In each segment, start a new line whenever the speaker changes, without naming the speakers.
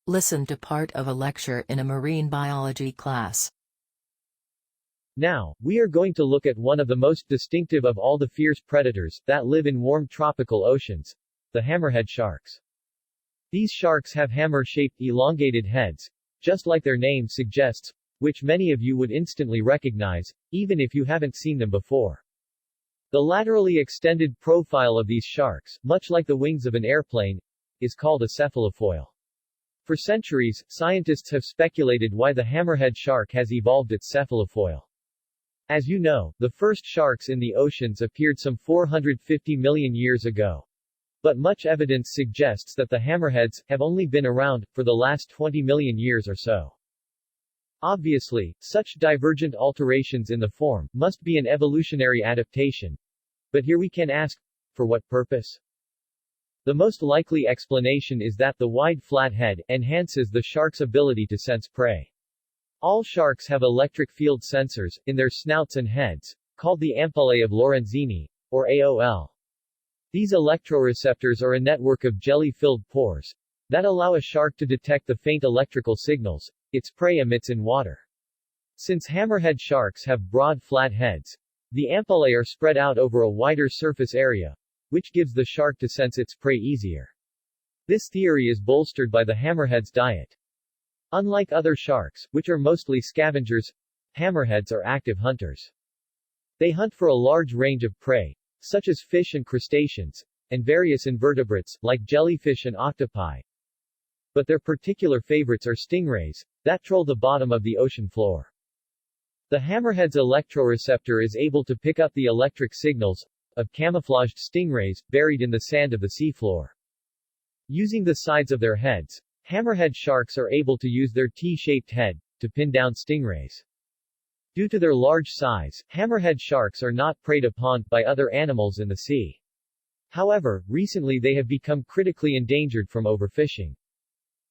Listen to part of a lecture in a marine biology class.
Now, we are going to look at one of the most distinctive of all the fierce predators that live in warm tropical oceans, the hammerhead sharks. These sharks have hammer-shaped elongated heads, just like their name suggests, which many of you would instantly recognize, even if you haven't seen them before. The laterally extended profile of these sharks, much like the wings of an airplane, is called a cephalofoil. For centuries, scientists have speculated why the hammerhead shark has evolved its cephalofoil. As you know, the first sharks in the oceans appeared some 450 million years ago. But much evidence suggests that the hammerheads have only been around for the last 20 million years or so. Obviously, such divergent alterations in the form must be an evolutionary adaptation. But here we can ask, for what purpose? The most likely explanation is that the wide flat head enhances the shark's ability to sense prey. All sharks have electric field sensors in their snouts and heads, called the ampullae of Lorenzini, or AOL. These electroreceptors are a network of jelly-filled pores that allow a shark to detect the faint electrical signals its prey emits in water. Since hammerhead sharks have broad flat heads, the ampullae are spread out over a wider surface area, which gives the shark to sense its prey easier. This theory is bolstered by the hammerhead's diet. Unlike other sharks, which are mostly scavengers, hammerheads are active hunters. They hunt for a large range of prey, such as fish and crustaceans, and various invertebrates, like jellyfish and octopi. But their particular favorites are stingrays, that troll the bottom of the ocean floor. The hammerhead's electroreceptor is able to pick up the electric signals of camouflaged stingrays buried in the sand of the seafloor. Using the sides of their heads, hammerhead sharks are able to use their T-shaped head to pin down stingrays. Due to their large size, hammerhead sharks are not preyed upon by other animals in the sea. However, recently they have become critically endangered from overfishing.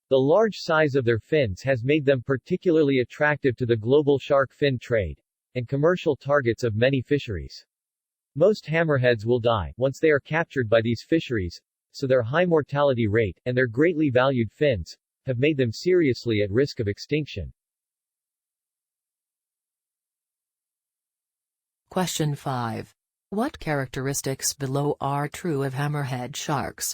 The large size of their fins has made them particularly attractive to the global shark fin trade and commercial targets of many fisheries. Most hammerheads will die once they are captured by these fisheries, so their high mortality rate and their greatly valued fins have made them seriously at risk of extinction.
Question 5. What characteristics below are true of hammerhead sharks?